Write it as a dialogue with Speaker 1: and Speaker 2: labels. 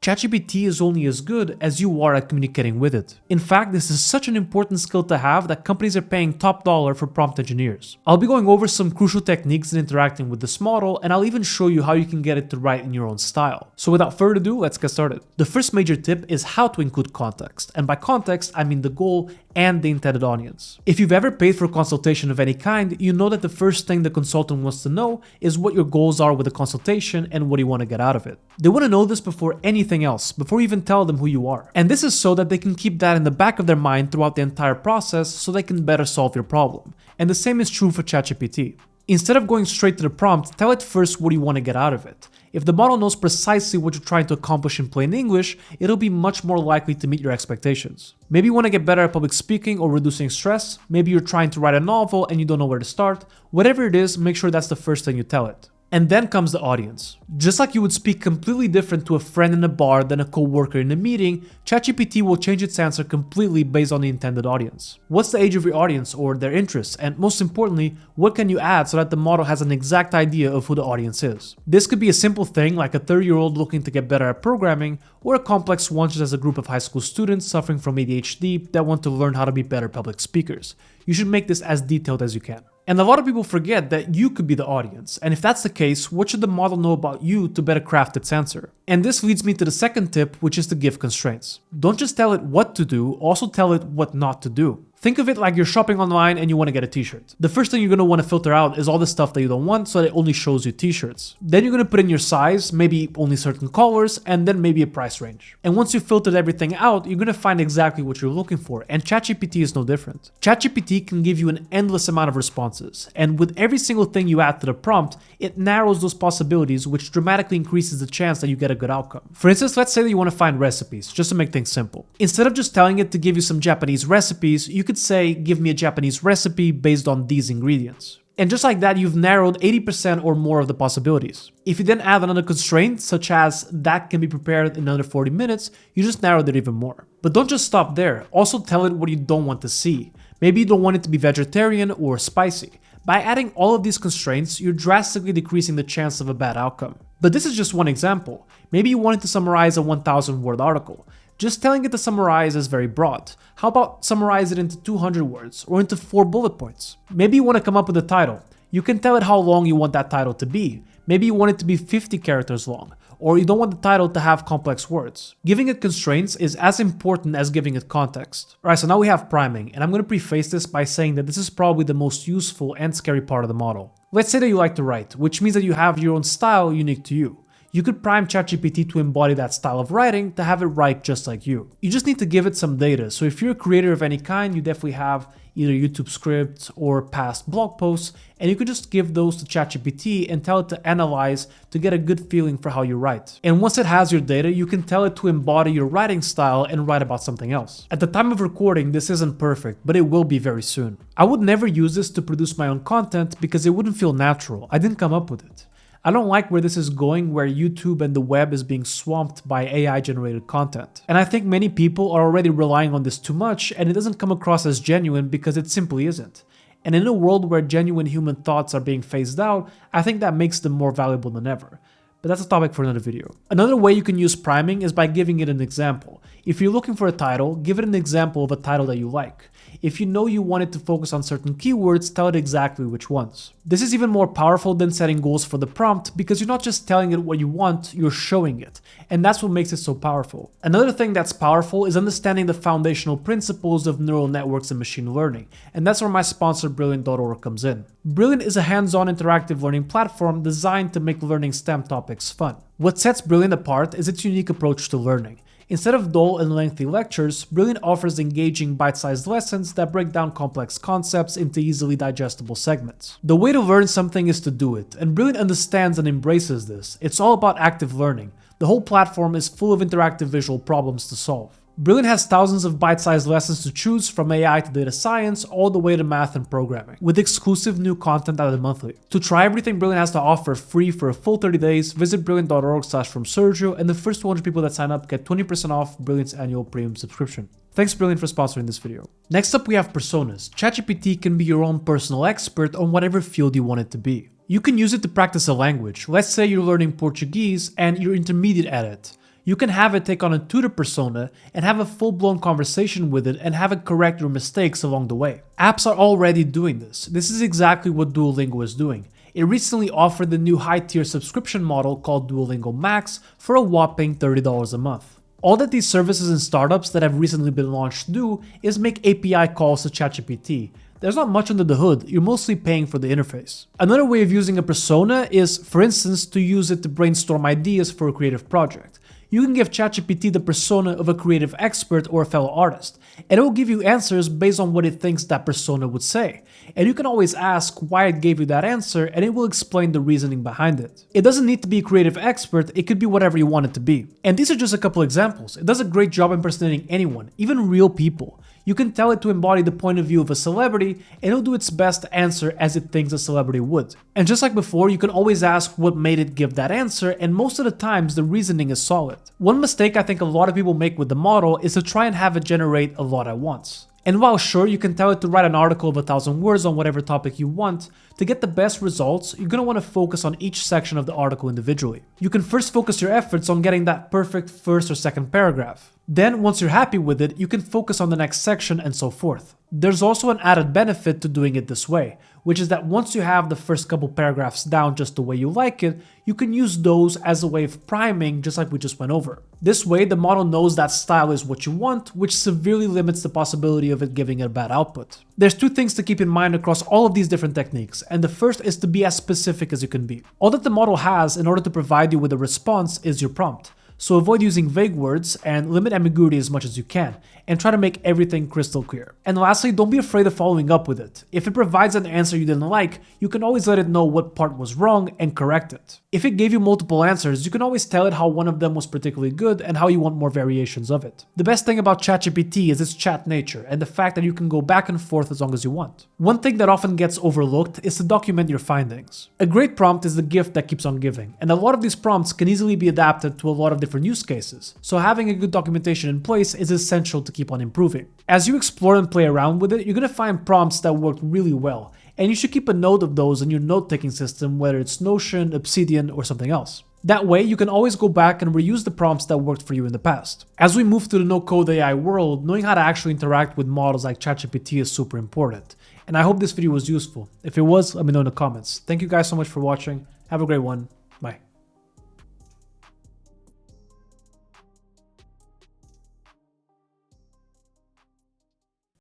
Speaker 1: ChatGPT is only as good as you are at communicating with it. In fact, this is such an important skill to have that companies are paying top dollar for prompt engineers. I'll be going over some crucial techniques in interacting with this model, and I'll even show you how you can get it to write in your own style. So without further ado, let's get started. The first major tip is how to include context, and by context, I mean the goal and the intended audience. If you've ever paid for a consultation of any kind, you know that the first thing the consultant wants to know is what your goals are with the consultation and what you want to get out of it. They want to know this before anything else, before you even tell them who you are. And this is so that they can keep that in the back of their mind throughout the entire process so they can better solve your problem. And the same is true for ChatGPT. Instead of going straight to the prompt, tell it first what you want to get out of it. If the model knows precisely what you're trying to accomplish in plain English, it'll be much more likely to meet your expectations. Maybe you want to get better at public speaking or reducing stress. Maybe you're trying to write a novel and you don't know where to start. Whatever it is, make sure that's the first thing you tell it. And then comes the audience. Just like you would speak completely different to a friend in a bar than a co-worker in a meeting, ChatGPT will change its answer completely based on the intended audience. What's the age of your audience or their interests? And most importantly, what can you add so that the model has an exact idea of who the audience is? This could be a simple thing like a 30-year-old looking to get better at programming, or a complex one such as a group of high school students suffering from ADHD that want to learn how to be better public speakers. You should make this as detailed as you can. And a lot of people forget that you could be the audience, and if that's the case, what should the model know about you to better craft its answer? And this leads me to the second tip, which is to give constraints. Don't just tell it what to do, also tell it what not to do. Think of it like you're shopping online and you want to get a t-shirt. The first thing you're going to want to filter out is all the stuff that you don't want so that it only shows you t-shirts. Then you're going to put in your size, maybe only certain colors, and then maybe a price range. And once you've filtered everything out, you're going to find exactly what you're looking for, and ChatGPT is no different. ChatGPT can give you an endless amount of responses, and with every single thing you add to the prompt, it narrows those possibilities, which dramatically increases the chance that you get a good outcome. For instance, let's say that you want to find recipes, just to make things simple. Instead of just telling it to give you some Japanese recipes, you could say, give me a Japanese recipe based on these ingredients. And just like that, you've narrowed 80% or more of the possibilities. If you then add another constraint, such as that can be prepared in under 40 minutes, you just narrowed it even more. But don't just stop there. Also tell it what you don't want to see. Maybe you don't want it to be vegetarian or spicy. By adding all of these constraints, you're drastically decreasing the chance of a bad outcome. But this is just one example. Maybe you wanted to summarize a 1,000-word article. Just telling it to summarize is very broad. How about summarize it into 200 words or into 4 bullet points? Maybe you want to come up with a title. You can tell it how long you want that title to be. Maybe you want it to be 50 characters long, or you don't want the title to have complex words. Giving it constraints is as important as giving it context. Alright, so now we have priming, and I'm going to preface this by saying that this is probably the most useful and scary part of the model. Let's say that you like to write, which means that you have your own style unique to you. You could prime ChatGPT to embody that style of writing to have it write just like you. You just need to give it some data. So if you're a creator of any kind, you definitely have either YouTube scripts or past blog posts, and you could just give those to ChatGPT and tell it to analyze to get a good feeling for how you write. And once it has your data, you can tell it to embody your writing style and write about something else. At the time of recording, this isn't perfect, but it will be very soon. I would never use this to produce my own content because it wouldn't feel natural. I didn't come up with it. I don't like where this is going, where YouTube and the web is being swamped by AI generated content. And I think many people are already relying on this too much, and it doesn't come across as genuine because it simply isn't. And in a world where genuine human thoughts are being phased out, I think that makes them more valuable than ever. But that's a topic for another video. Another way you can use priming is by giving it an example. If you're looking for a title, give it an example of a title that you like. If you know you want it to focus on certain keywords, tell it exactly which ones. This is even more powerful than setting goals for the prompt because you're not just telling it what you want, you're showing it. And that's what makes it so powerful. Another thing that's powerful is understanding the foundational principles of neural networks and machine learning. And that's where my sponsor Brilliant.org comes in. Brilliant is a hands-on interactive learning platform designed to make learning STEM topics fun. What sets Brilliant apart is its unique approach to learning. Instead of dull and lengthy lectures, Brilliant offers engaging bite-sized lessons that break down complex concepts into easily digestible segments. The way to learn something is to do it, and Brilliant understands and embraces this. It's all about active learning. The whole platform is full of interactive visual problems to solve. Brilliant has thousands of bite-sized lessons to choose from AI to data science all the way to math and programming, with exclusive new content added monthly. To try everything Brilliant has to offer free for a full 30 days, visit brilliant.org/fromsergio, and the first 200 people that sign up get 20% off Brilliant's annual premium subscription. Thanks Brilliant for sponsoring this video. Next up we have personas. ChatGPT can be your own personal expert on whatever field you want it to be. You can use it to practice a language. Let's say you're learning Portuguese and you're intermediate at it. You can have it take on a tutor persona and have a full-blown conversation with it and have it correct your mistakes along the way. Apps are already doing this. This is exactly what Duolingo is doing. It recently offered the new high-tier subscription model called Duolingo Max for a whopping $30 a month. All that these services and startups that have recently been launched do is make API calls to ChatGPT. There's not much under the hood, you're mostly paying for the interface. Another way of using a persona is, for instance, to use it to brainstorm ideas for a creative project. You can give ChatGPT the persona of a creative expert or a fellow artist, and it will give you answers based on what it thinks that persona would say. And you can always ask why it gave you that answer, and it will explain the reasoning behind it. It doesn't need to be a creative expert, it could be whatever you want it to be. And these are just a couple examples. It does a great job impersonating anyone, even real people. You can tell it to embody the point of view of a celebrity, and it'll do its best to answer as it thinks a celebrity would. And just like before, you can always ask what made it give that answer, and most of the times the reasoning is solid. One mistake I think a lot of people make with the model is to try and have it generate a lot at once. And while sure, you can tell it to write an article of 1,000 words on whatever topic you want, to get the best results, you're going to want to focus on each section of the article individually. You can first focus your efforts on getting that perfect first or second paragraph. Then, once you're happy with it, you can focus on the next section and so forth. There's also an added benefit to doing it this way, which is that once you have the first couple paragraphs down just the way you like it, you can use those as a way of priming just like we just went over. This way, the model knows that style is what you want, which severely limits the possibility of it giving a bad output. There's two things to keep in mind across all of these different techniques, and the first is to be as specific as you can be. All that the model has in order to provide you with a response is your prompt. So avoid using vague words and limit ambiguity as much as you can, and try to make everything crystal clear. And lastly, don't be afraid of following up with it. If it provides an answer you didn't like, you can always let it know what part was wrong and correct it. If it gave you multiple answers, you can always tell it how one of them was particularly good and how you want more variations of it. The best thing about ChatGPT is its chat nature and the fact that you can go back and forth as long as you want. One thing that often gets overlooked is to document your findings. A great prompt is the gift that keeps on giving, and a lot of these prompts can easily be adapted to a lot of different use cases, so having a good documentation in place is essential to keep on improving. As you explore and play around with it, you're going to find prompts that work really well, and you should keep a note of those in your note-taking system, whether it's Notion, Obsidian, or something else. That way, you can always go back and reuse the prompts that worked for you in the past. As we move to the no-code AI world, knowing how to actually interact with models like ChatGPT is super important, and I hope this video was useful. If it was, let me know in the comments. Thank you guys so much for watching. Have a great one. Bye.